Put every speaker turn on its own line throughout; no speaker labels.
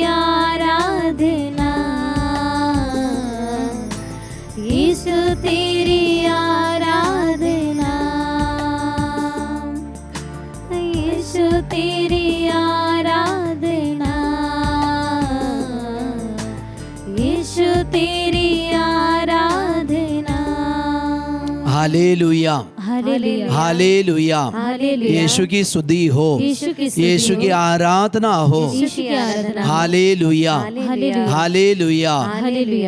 आराधना, यीशु तेरी आराधना, यीशु तेरी आराधना, यीशु तेरी आराधना।
Hallelujah,
hallelujah,
hallelujah.
Hallelujah.
Yeshu की स्तुति हो, यीशु की आराधना हो। Hallelujah, hallelujah.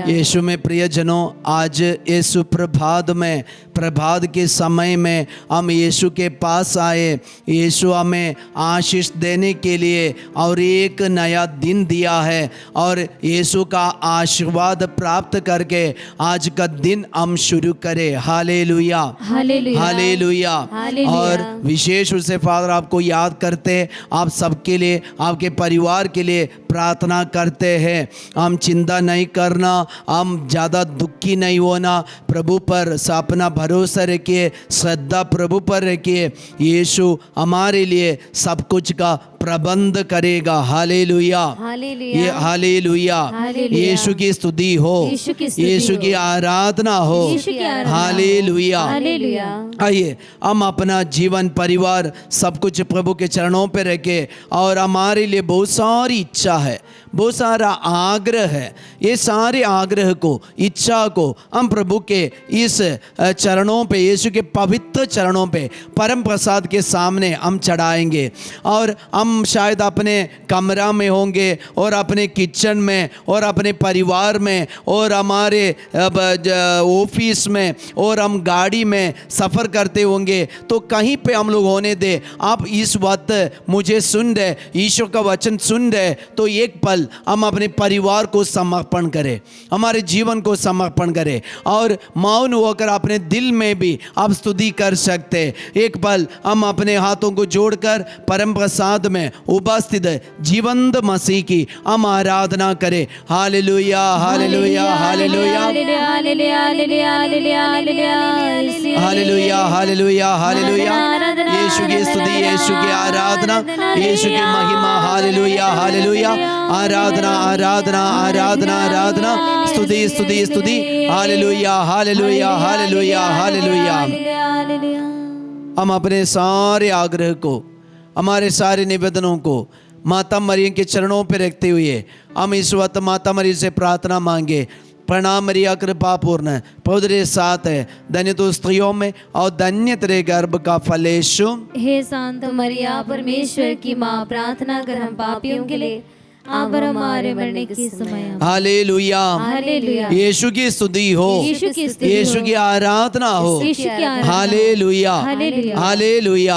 यीशु में प्रियजनों, आज यीशु प्रभात में, प्रभात के समय में हम यीशु के पास आए। यीशु हमें आशीष देने के लिए और एक नया दिन दिया है, और यीशु का आशीर्वाद प्राप्त करके आज का दिन हम शुरू करें। Hallelujah,
hallelujah,
hallelujah.
हालेलुया।
और विशेष रूप से फादर आपको याद करते, आप सबके लिए, आपके परिवार के लिए प्रार्थना करते हैं। हम चिंता नहीं करना, हम ज़्यादा दुखी नहीं होना, प्रभु पर अपना भरोसा रखिए, श्रद्धा प्रभु पर रखिए। यीशु हमारे लिए सब कुछ का प्रबंध करेगा। हालेलुया, ये हालेलुया। यीशु की स्तुति हो, यीशु की आराधना हो। हालेलुया। आइए हम अपना जीवन, परिवार, सब कुछ प्रभु के चरणों पे रखे, और हमारे लिए बहुत सारी इच्छा है, बहुत सारा आग्रह है। ये सारे आग्रह को, इच्छा को हम प्रभु के इस चरणों पे, यीशु के पवित्र चरणों पे, परम प्रसाद के सामने हम चढ़ाएंगे। और हम शायद अपने कमरा में होंगे, और अपने किचन में, और अपने परिवार में, और हमारे ऑफिस में, और हम गाड़ी में सफ़र करते होंगे। तो कहीं पे हम लोग होने दे, आप इस वक्त मुझे सुन रहे, ईश्वर का वचन सुन रहे, तो एक पल हम अपने परिवार को समर्पण करें, हमारे जीवन को समर्पण करें, और मौन होकर अपने दिल में भी आप स्तुति कर सकते। एक पल हम अपने हाथों को जोड़कर परम प्रसाद में उपस्थित जीवंत मसीह की हम आराधना करें। Hallelujah, hallelujah, hallelujah, hallelujah, hallelujah, hallelujah. Yeshu की स्तुति, यीशु की आराधना, यीशु की महिमा। Hallelujah, hallelujah. आराधना, आराधना, आराधना, आराधना, स्तुति, स्तुति, स्तुति। Hallelujah, hallelujah, hallelujah, hallelujah. हम अपने सारे आग्रह को, हमारे सारे निवेदनों को माता मरियम के चरणों पर रखते हुए हम इस वक्त माता मरियम से प्रार्थना मांगे। प्रणाम मरिया, कृपा पूर्ण, प्रभु तेरे साथ है, धन्य तो स्त्रियों में और धन्य तेरे गर्भ का फल यीशु।
हे शांत मरिया, परमेश्वर की माँ, प्रार्थना कर हम पापियों के लिए, अब और हमारे मरने के समय।
Hallelujah,
hallelujah.
यीशु की स्तुति हो, यीशु की आराधना हो। Hallelujah, hallelujah.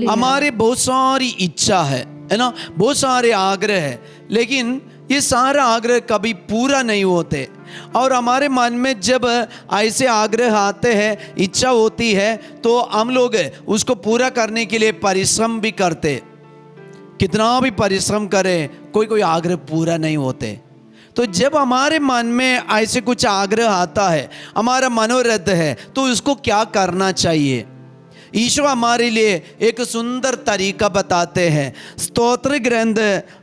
हमारे बहुत सारी इच्छा है ना, बहुत सारे आग्रह है, लेकिन ये सारा आग्रह कभी पूरा नहीं होते। और हमारे मन में जब ऐसे आग्रह आते हैं, इच्छा होती है, तो हम लोग उसको पूरा करने के लिए परिश्रम भी करते। कितना भी परिश्रम करें, कोई कोई आग्रह पूरा नहीं होते। तो जब हमारे मन में ऐसे कुछ आग्रह आता है, हमारा मनोरथ है, तो उसको क्या करना चाहिए? ईश्वर हमारे लिए एक सुंदर तरीका बताते हैं। स्तोत्र ग्रंथ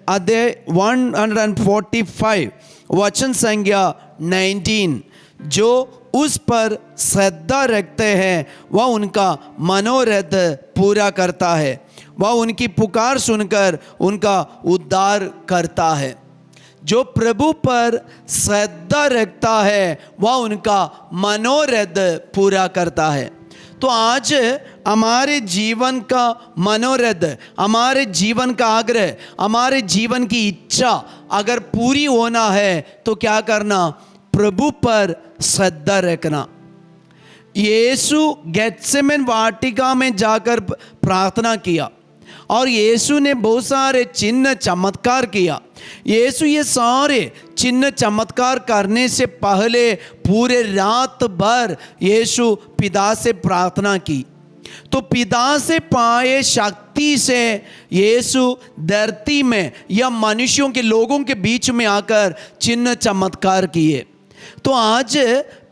अध्याय 145 वचन संख्या 19, जो उस पर श्रद्धा रखते हैं वह उनका मनोरथ पूरा करता है, वह उनकी पुकार सुनकर उनका उद्धार करता है। जो प्रभु पर श्रद्धा रखता है वह उनका मनोरथ पूरा करता है। तो आज हमारे जीवन का मनोरथ, हमारे जीवन का आग्रह, हमारे जीवन की इच्छा अगर पूरी होना है तो क्या करना? प्रभु पर श्रद्धा रखना। यीशु गेत्सेमन वाटिका में जाकर प्रार्थना किया और यीशु ने बहुत सारे चिन्ह चमत्कार किया। यीशु ये सारे चिन्ह चमत्कार करने से पहले पूरे रात भर यीशु पिता से प्रार्थना की। तो पिता से पाए शक्ति से यीशु धरती में या मनुष्यों के लोगों के बीच में आकर चिन्ह चमत्कार किए। तो आज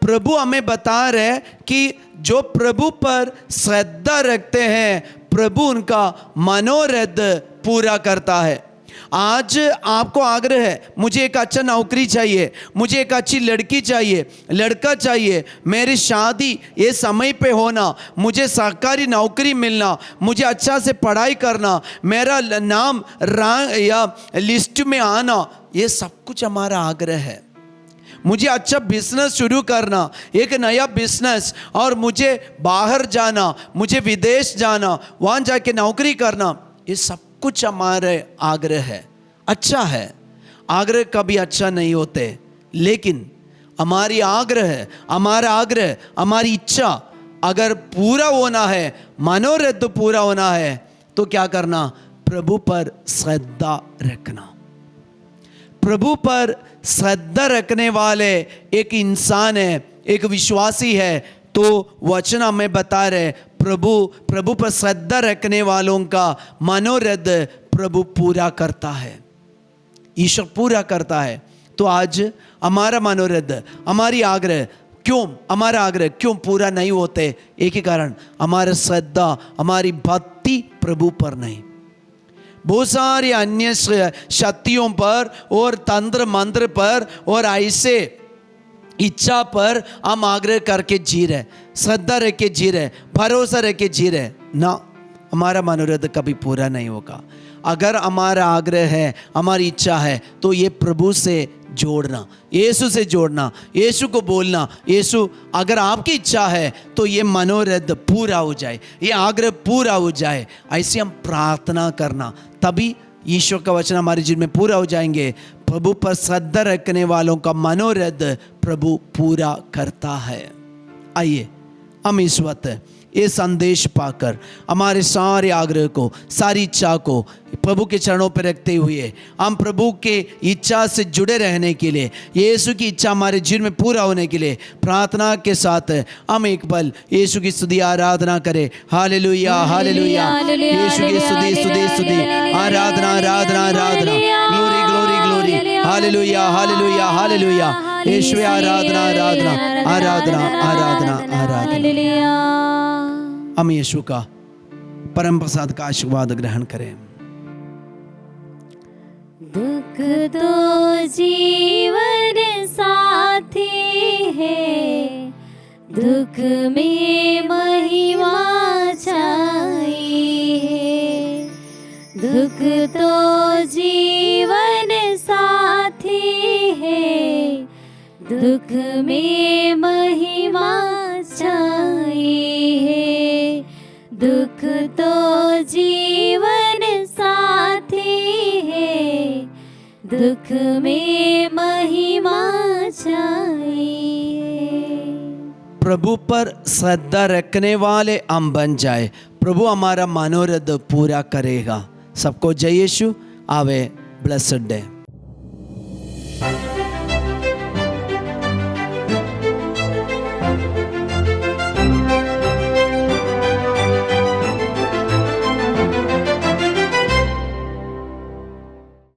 प्रभु हमें बता रहे कि जो प्रभु पर श्रद्धा रखते हैं प्रभु उनका मनोरथ पूरा करता है। आज आपको आग्रह है, मुझे एक अच्छा नौकरी चाहिए, मुझे एक अच्छी लड़की चाहिए, लड़का चाहिए, मेरी शादी ये समय पे होना, मुझे सरकारी नौकरी मिलना, मुझे अच्छा से पढ़ाई करना, मेरा नाम रैंक या लिस्ट में आना, ये सब कुछ हमारा आग्रह है। मुझे अच्छा बिजनेस शुरू करना, एक नया बिजनेस, और मुझे बाहर जाना, मुझे विदेश जाना, वहाँ जाके नौकरी करना, ये सब कुछ हमारे आग्रह है। अच्छा है, आग्रह कभी अच्छा नहीं होते, लेकिन हमारी आग्रह, हमारा आग्रह, हमारी इच्छा अगर पूरा होना है, मनोरथ पूरा होना है, तो क्या करना? प्रभु पर श्रद्धा रखना। प्रभु पर श्रद्धा रखने वाले एक इंसान है, एक विश्वासी है, तो वचन हमें बता रहे प्रभु पर श्रद्धा रखने वालों का मनोरथ प्रभु पूरा करता है, ईश्वर पूरा करता है। तो आज हमारा मनोरथ, हमारी आग्रह क्यों, हमारा आग्रह क्यों पूरा नहीं होते? एक ही कारण, हमारा श्रद्धा, हमारी भक्ति प्रभु पर नहीं, बहुत सारी अन्य शक्तियों पर और तंत्र मंत्र पर और ऐसे इच्छा पर हम आग्रह करके जी रहे, श्रद्धा रख के जी रहे, भरोसा रख के जी रहे ना, हमारा मनोरथ कभी पूरा नहीं होगा। अगर हमारा आग्रह है, हमारी इच्छा है, तो ये प्रभु से जोड़ना, यीशु से जोड़ना, यीशु को बोलना, यीशु अगर आपकी इच्छा है तो ये मनोरथ पूरा हो जाए, ये आग्रह पूरा हो जाए, ऐसे हम प्रार्थना करना, तभी ईश्वर का वचन हमारे जीवन में पूरा हो जाएंगे। प्रभु पर श्रद्धा रखने वालों का मनोरथ प्रभु पूरा करता है। आइए हम इस वक्त ये संदेश पाकर हमारे सारे आग्रह को, सारी इच्छा को प्रभु के चरणों पर रखते हुए हम प्रभु के इच्छा से जुड़े रहने के लिए, यीशु की इच्छा हमारे जीवन में पूरा होने के लिए प्रार्थना के साथ हम एक पल यीशु की स्तुति आराधना करें। हालेलुया हालेलुया, यीशु की स्तुति स्तुति स्तुति, आराधना आराधना आराधना, glory glory glory, hallelujah hallelujah hallelujah, Yeshu आराधना आराधना आराधना आराधना आराधना। हम यीशु का परम प्रसाद का आशीर्वाद ग्रहण करें।
दुख तो जीवन साथी है, दुख में महिमा छाई है। दुख तो जीवन साथी है, दुख में महिमा छाई है। दुख तो जीवन साथी है, दुख में महिमा छाई है।
प्रभु पर श्रद्धा रखने वाले हम बन जाए, प्रभु हमारा मनोरथ पूरा करेगा। सबको जय यीशु। आवे ब्लेस्ड डे।